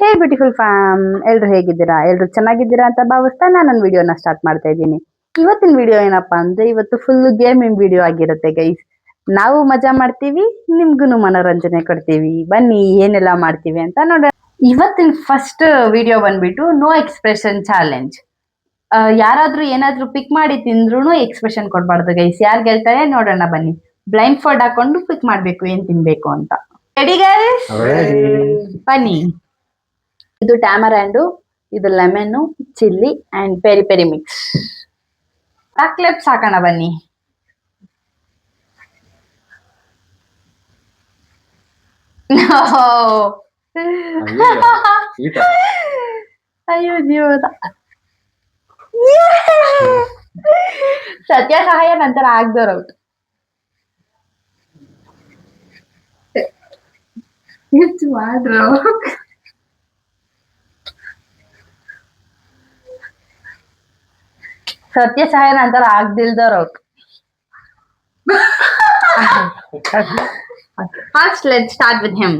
ಹೇ beautiful fam, ಎಲ್ರು ಹೇಗಿದ್ದೀರಾ? ಎಲ್ರು ಚೆನ್ನಾಗಿದ್ದೀರಾ ಅಂತ ಭಾವಿಸ್ತಾ ನಾನು ನನ್ನ ವಿಡಿಯೋನ ಸ್ಟಾರ್ಟ್ ಮಾಡ್ತಾ ಇದ್ದೀನಿ. ಇವತ್ತಿನ ವಿಡಿಯೋ ಏನಪ್ಪಾ ಅಂದ್ರೆ, ಇವತ್ತು ಫುಲ್ ಗೇಮಿಂಗ್ ವಿಡಿಯೋ ಆಗಿರುತ್ತೆ ಗೈಸ್. ನಾವು ಮಜಾ ಮಾಡ್ತೀವಿ, ನಿಮ್ಗೂ ಮನೋರಂಜನೆ ಕೊಡ್ತೀವಿ. ಬನ್ನಿ ಏನೆಲ್ಲ ಮಾಡ್ತೀವಿ ಅಂತ ನೋಡೋಣ. ಇವತ್ತಿನ ಫಸ್ಟ್ ವಿಡಿಯೋ ಬಂದ್ಬಿಟ್ಟು ನೋ ಎಕ್ಸ್ಪ್ರೆಷನ್ ಚಾಲೆಂಜ್. ಯಾರಾದ್ರೂ ಏನಾದ್ರೂ ಪಿಕ್ ಮಾಡಿ ತಿಂದ್ರು ಎಕ್ಸ್ಪ್ರೆಷನ್ ಕೊಡ್ಬಾರ್ದು ಗೈಸ್. ಯಾರು ಗೆಲ್ತಾರೆ ನೋಡೋಣ ಬನ್ನಿ. ಬ್ಲೈಂಡ್ ಫೋಲ್ಡ್ ಹಾಕೊಂಡು ಪಿಕ್ ಮಾಡ್ಬೇಕು ಏನ್ ತಿನ್ಬೇಕು ಅಂತ. Ready guys? ಬನ್ನಿ. ಇದು ಟ್ಯಾಮರ್ಯಾಂಡು, ಇದು lemon, chilli and peri peri mix. Chocolates ಹಾಕೋಣ ಬನ್ನಿ. ಅಯ್ಯೋ ಜೀವದ. ಸತ್ಯ ಸಹಾಯ ನಂತರ ಆಗ್ದವ್ರ ಔಟ್. ಮಾಡ್ರು ಸತ್ಯ ಸಹಾಯ ನಂತರ ಆಗ್ದಿಲ್ದವ್ರ out. First let's start with him.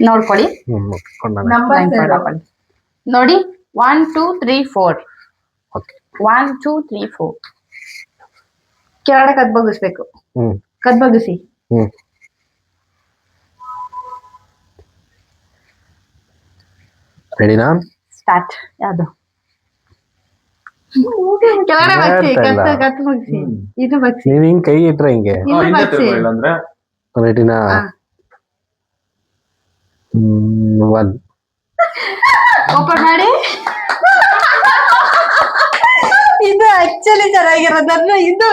ನೋಡ್ಕೊಳ್ಳಿ, ನೋಡಿ 1 2 3 4. 1 2 3 4. ಕೆಳಗಡೆ ಕದ್ ಬಗ್ಗಿಸ್ಬೇಕು. ಕದ್ ಬಗ್ಗಿಸಿ. ರೆಡಿನಾ? ಸ್ಟಾರ್ಟ್. ಯಾವುದು? ಕೆಳಗಡೆ ಬಗ್ಸಿ, ಕತ್ ಬಗ್ಸಿ. ಇದು ಬಗ್ಸಿ. ನೀವ್ ಹಿಂಗ್ ಕೈ ಇಟ್ರೆ ಹಿಂಗೆ. ರೆಡಿನಾ? 1. ಓಪನ್ ಮಾಡಿ. ಇದು ಆಕ್ಚುಲಿ ಚೆನ್ನಾಗಿರೋದನ್ನ ಇದು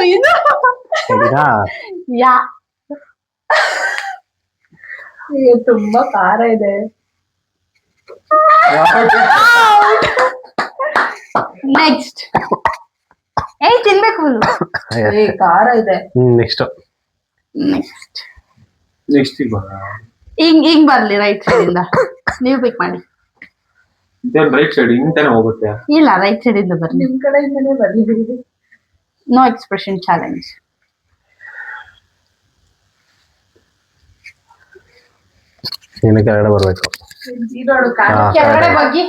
ಯಾ ತುಂಬಾ ಖಾರ ಇದೆ. ನೆಕ್ಸ್ಟ್. ತಿನ್ಬೇಕು ಫುಲ್. ಖಾರ ಇದೆ. ನೆಕ್ಸ್ಟ್ ಹಿಂಗ್ ಬರ್ಲಿ ರೈಟ್ ಸೈಡ್ ಇಂದ. ನೀವು ಪಿಕ್ ಮಾಡಿ. ರೈಟ್ ಸೈಡ್ ಇಂತಾನೆ ಹೋಗುತ್ತೆ. ಇಲ್ಲ, ರೈಟ್ ಸೈಡ್ ಇಂದ ಬರ್ಲಿ. ನಿಮ್ ಕಡೆಯಿಂದನೇ ಬರ್ಲಿ. No expression challenge. ಇನ್ನು ಕೆಳಗಡೆ ಬರ್ಬೇಕು. ಕೆಳಗಡೆ ಬಗ್ಗಿ.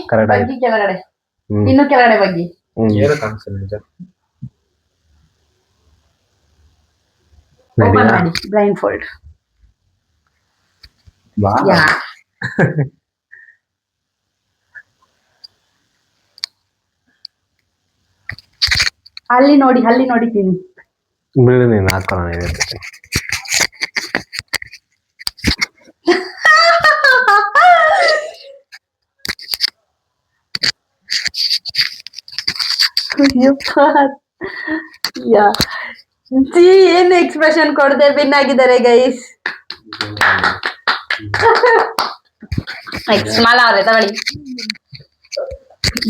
ಕೆಳಗಡೆ ಇನ್ನು ಕೆಳಗಡೆ ಬಗ್ಗಿ. ಓಪನ್ ಮಾಡಿ. Blind fold. ಅಲ್ಲಿ ನೋಡಿ ತಿನ್ನಿ. ಬಿಡು ನೀನು ಹಾಕೋಣ. ಏನ್ ಎಕ್ಸ್ಪ್ರೆಷನ್ ಕೊಡದೆ ವಿನ್ ಆಗಿದ್ದಾರೆ ಗೈಸ್. ಸ್ಮಾಲ್ ಅವ್ರೆ ತಗೊಳ್ಳಿ.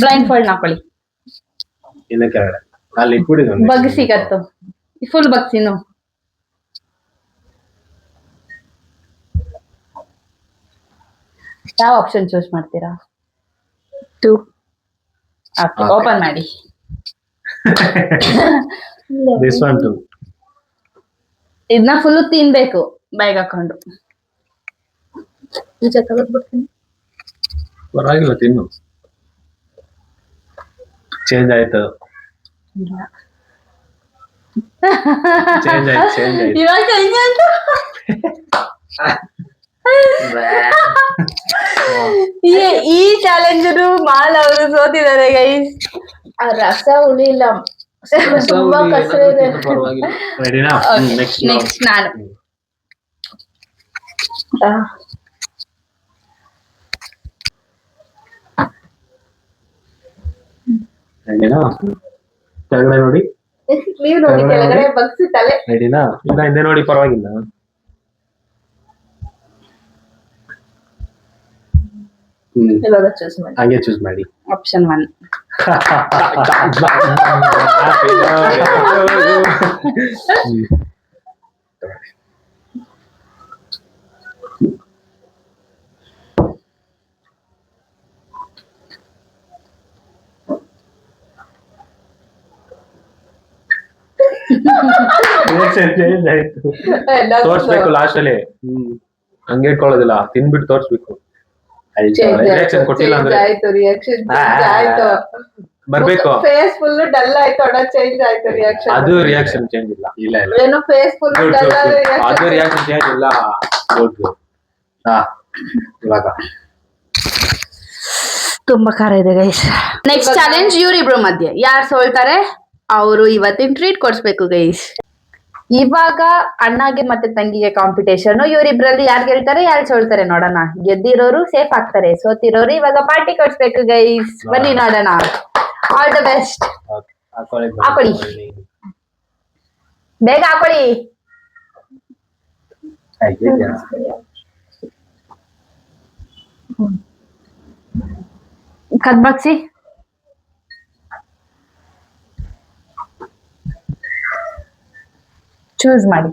ಬ್ಲೈಂಡ್ ಫೋಲ್ಡ್ ಹಾಕೊಳ್ಳಿ. ಬಗ್ಸಿ ಕತ್ತು ಫುಲ್ ಬಗ್ಸಿನು. ಯಾವ ಆಪ್ಷನ್ ಚೂಸ್ ಮಾಡ್ತೀರಾ? 2. ಓಪನ್ ಮಾಡಿ. ಇದನ್ನ ಫುಲ್ ತಿನ್ಬೇಕು ಬೈಗ್ ಹಾಕೊಂಡು. ಪರವಾಗಿಲ್ಲ, ತಿನ್ನು. ಚೇಂಜ್ ಆಯ್ತು. ಇವಾಗ ಈ ಚಾಲೆಂಜ್ ಮಾಲ್ ಅವರು ಸೋತಿದ್ದಾರೆ ಗೈಸ್. ಆ ರಸ ಉಳಿಲ್ಲ, ತುಂಬಾ ಕಷ್ಟ ಇದೆ. ನೆಕ್ಸ್ಟ್ ನಾನು. ಕೆಳಗಡೆ ನೋಡಿ. ನೀವು ನೋಡಿ ಕೆಳಗಡೆ ಬಗ್ಸಿ ತಲೆ. ರೆಡಿನಾ? ಇಲ್ಲ, ಹಿಂದೆ ನೋಡಿ, ಪರವಾಗಿಲ್ಲ. ಇವಾಗ ಚೂಸ್ ಮಾಡಿ. ಹಾಗೆ ಚೂಸ್ ಮಾಡಿ. ಆಪ್ಷನ್ 1. ತೋರ್ಸ್ಬೇಕು ಲಾಸ್ಟ್ ಅಲ್ಲಿ. ಹಂಗೆ ಇಟ್ಕೊಳ್ಳೋದಿಲ್ಲ, ತಿನ್ಬಿಟ್ಟು ತೋರ್ಸ್ಬೇಕು. ರಿಯಾಕ್ಷನ್ ಕೊಟ್ಟಿಲ್ಲ ಅಂದ್ರೆ ಆಯ್ತು ರಿಯಾಕ್ಷನ್ ಆ, ಆಯ್ತು ಬರ್ಬೇಕು. ಫೇಸ್ ಫುಲ್ ಡಲ್ ಆಯ್ತು ಅಣ್ಣ ಚೇಂಜ್ ಆಯ್ತು ರಿಯಾಕ್ಷನ್ ಅದು ರಿಯಾಕ್ಷನ್ ಚೇಂಜ್ ಇಲ್ಲ. ಇಲ್ಲ ಇಲ್ಲ ಏನೋ face full Good, dull good, good. ಅದು ರಿಯಾಕ್ಷನ್ ಚೇಂಜ್ ಇಲ್ಲ. Good, good. ಹಾ ಇವಾಗ ತುಂಬಾ ಖಾರ ಇದೆ ಗೈಸ್. ನೆಕ್ಸ್ಟ್ ಚಾಲೆಂಜ್ ಇವ್ರಿಬ್ರು ಮಧ್ಯೆ ಯಾರು ಸೋಲ್ತಾರೆ ಅವರು ಇವತ್ತಿನ ಟ್ರೀಟ್ ಕೊಡ್ಸ್ಬೇಕು ಗೈಸ್. ಇವಾಗ ಅಣ್ಣಗೆ ಮತ್ತೆ ತಂಗಿಗೆ ಕಾಂಪಿಟೇಷನ್. ಇವರಿಬ್ರಲ್ಲಿ ಯಾರು ಗೆಲ್ತಾರೆ ಯಾರು ಸೋಲ್ತಾರೆ ನೋಡೋಣ. ಗೆದ್ದಿರೋರು ಸೇಫ್ ಆಗ್ತಾರೆ, ಸೋತಿರೋರು ಇವಾಗ ಪಾರ್ಟಿ ಕೊಡ್ಸ್ಬೇಕು ಗೈಸ್. ಬನ್ನಿ ನೋಡೋಣ. All the best. ಹಾಕೊಳ್ಳಿ. ಬೇಗ ಹಾಕೊಳ್ಳಿ. ಕದ್ಬಗ್ಸಿ. ಚೂಸ್ ಮಾಡಿ.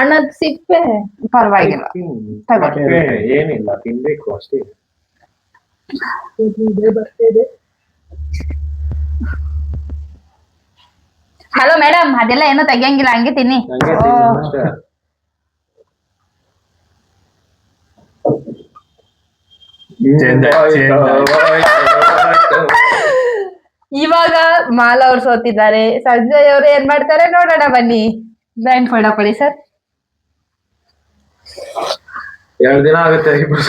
ಅಣ್ಣದ್ ಸಿಪ್ಪೆ ಪರವಾಗಿಲ್ಲ. ಏನಿಲ್ಲ, ತಿನ್ಬೇಕು ಅಷ್ಟೇ. ಬರ್ತಿದೆ. ಹಲೋ ಮೇಡಮ್, ಅದೆಲ್ಲ ಏನೋ ತೆಗಿಯಂಗಿಲ್ಲ, ಹಂಗೆ ತಿನ್ನಿ. ನಂಗೆ ತಿನ್ನೋದು ಅಷ್ಟೇ. Change ಆಯ್ತು. ಇವಾಗ ಮಾಲಾ ಅವ್ರು ಸೋತಿದ್ದಾರೆ. ಸಂಜಯ್ ಅವ್ರು ಏನ್ ಮಾಡ್ತಾರೆ ನೋಡೋಣ ಬನ್ನಿ. ಬ್ಯಾಂಡ್ ಫೋಲ್ಡ್ ಹಾಕೊಳ್ಳಿ ಸರ್. 2 ದಿನ ಆಗುತ್ತೆ ಇಬ್ರು.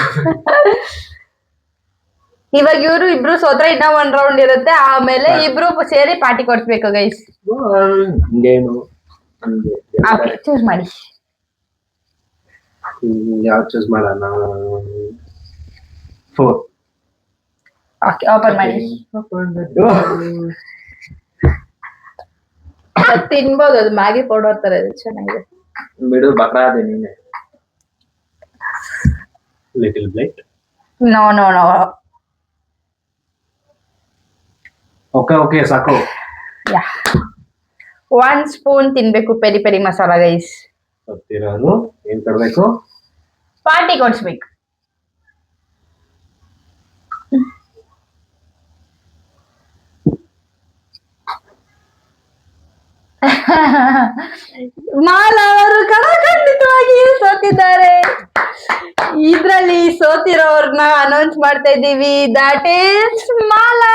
ಇವಾಗ ಇವ್ರು ಇಬ್ರು ಸೋತ್ರ ಇನ್ನ 1 ರೌಂಡ್ ಇರುತ್ತೆ, ಆಮೇಲೆ ಇಬ್ರು ಸೇರಿ ಪಾರ್ಟಿ ಕೊಡ್ಸ್ಬೇಕು ಗೈಸ್. ಹಂಗೇನು ಓಕೆ, ಚೂಸ್ ಮಾಡಿ. ಯಾವ್ದು ಚೂಸ್ ಮಾಡೋಣ? 4. ಓಕೆ, ಓಪನ್ ಮಾಡಿ. ತಿನ್ಬೋದು, ಅದು ಮ್ಯಾಗಿ ಪೌಡರ್ ತರ ಇದೆ, ಚೆನ್ನಾಗಿದೆ. ಬಿಡು, ಬಕ್ರಾದೆ ನೀನೆ. Little blight. No no no. Okay ಸಾಕು. ಯಾ, 1 ಸ್ಪೂನ್ ತಿನ್ಬೇಕು ಪೆರಿ ಪೆರಿ ಮಸಾಲ ಗೈಸ್. ಗೊತ್ತಿರೋದು ಏನ್ ಕೊಡ್ಬೇಕು? ಪಾರ್ಟಿ ಕೊಡ್ಸ್ಬೇಕು. ಮಾಲಾ ಅವರು ಖಂಡಿತವಾಗಿ ಸೋತಿದ್ದಾರೆ. ಇದ್ರಲ್ಲಿ ಸೋತಿರೋರ್ನ ಅನೌನ್ಸ್ ಮಾಡ್ತಾ ಇದ್ದೀವಿ. That is Mala.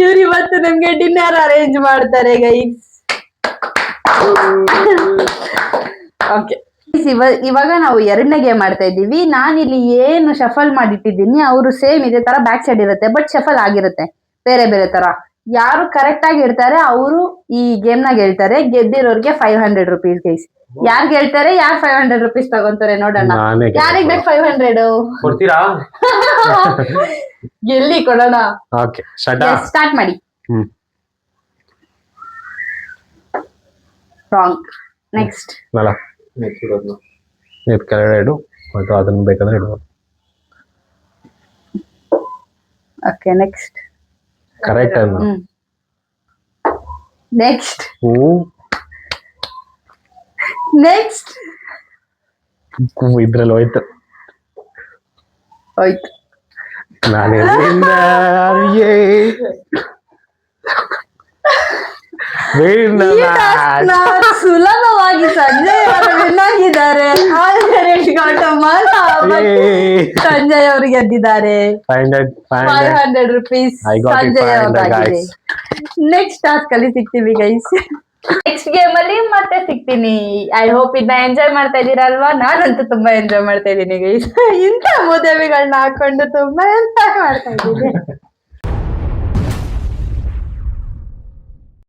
ಇವ್ರು ಇವತ್ತು ನಮ್ಗೆ ಡಿನ್ನರ್ ಅರೇಂಜ್ ಮಾಡ್ತಾರೆ ಗೈಸ್. ಓಕೆ, ಇವಾಗ ನಾವು 2ನೇ ಗೇಮ್ ಮಾಡ್ತಾ ಇದ್ದೀವಿ. ನಾನಿಲ್ಲಿ ಏನು ಶಫಲ್ ಮಾಡಿಟ್ಟಿದ್ದೀನಿ, ಅವರು ಸೇಮ್ ಇದೇ ತರ ಬ್ಯಾಕ್ ಸೈಡ್ ಇರುತ್ತೆ, ಬಟ್ ಶಫಲ್ ಆಗಿರುತ್ತೆ ಬೇರೆ ಬೇರೆ ತರ. ಯಾರು ಕರೆಕ್ಟ್ ಆಗಿ ಹೇಳ್ತಾರೆ ಅವರು ಈ ಗೇಮ್ ನಾಗ ಹೇಳ್ತಾರೆ. ಗೆದ್ದಿರೋರ್ಗೆ 500 ರುಪೀಸ್ ಗೈಸ್. ಯಾರು ಗೆಲ್ತಾರೆ, ಯಾರು 500 ರುಪೀಸ್ ತಗೊಂತಾರೆ ನೋಡೋಣ. ಯಾರಿಗ್ ಬೇಕು 500? ಕೊಡ್ತೀರಾ? ಗೆಲ್ಲಿ ಕೊಡೋಣ. ಓಕೆ, ಸ್ಟಾರ್ಟ್ ಮಾಡಿ. ರಾಂಗ್. ನೆಕ್ಸ್ಟ್ ಕೆಳಗಡೆ ಇಡು ಮತ್ತು ಅದನ್ನ ಬೇಕಾದ್ರೆ ಇಡು. Okay, next. ಕರೆಕ್ಟ್ ಅನ್ನು ನೆಕ್ಸ್ಟ್ ನೆಕ್ಸ್ಟ್ ಇದ್ರಲ್ಲಿ ಹೋಯ್ತು. ಹೋಯ್ತು. ನಾನು ಸುಲಭವಾಗಿ ಸಂಜಯ್ ಅವರು ವಿನ್ ಆಗಿದ್ದಾರೆ. ಸಂಜಯ್ ಅವರು ಗೆದ್ದಿದ್ದಾರೆ. 500 ರುಪೀಸ್ ಸಂಜಯ್ ಅವ್ರದ್ದಾಗಿದೆ. ನೆಕ್ಸ್ಟ್ ಟಾಸ್ಕ್ ಅಲ್ಲಿ ಸಿಗ್ತೀವಿ ಗೈಸ್. ನೆಕ್ಸ್ಟ್ ಗೇಮ್ ಅಲ್ಲಿ ಮತ್ತೆ ಸಿಗ್ತೀನಿ. ಐ ಹೋಪ್ ಇದನ್ನ ಎಂಜಾಯ್ ಮಾಡ್ತಾ ಇದ್ದೀರಾ ಅಲ್ವಾ? ನಾನಂತೂ ತುಂಬಾ ಎಂಜಾಯ್ ಮಾಡ್ತಾ ಇದ್ದೀನಿ ಗೈಸ್. ಇಂಥ ಮೂದೇವಿಗಳನ್ನ ಹಾಕೊಂಡು ತುಂಬಾ ಎಂಜಾಯ್ ಮಾಡ್ತಾ ಇದ್ದೀನಿ.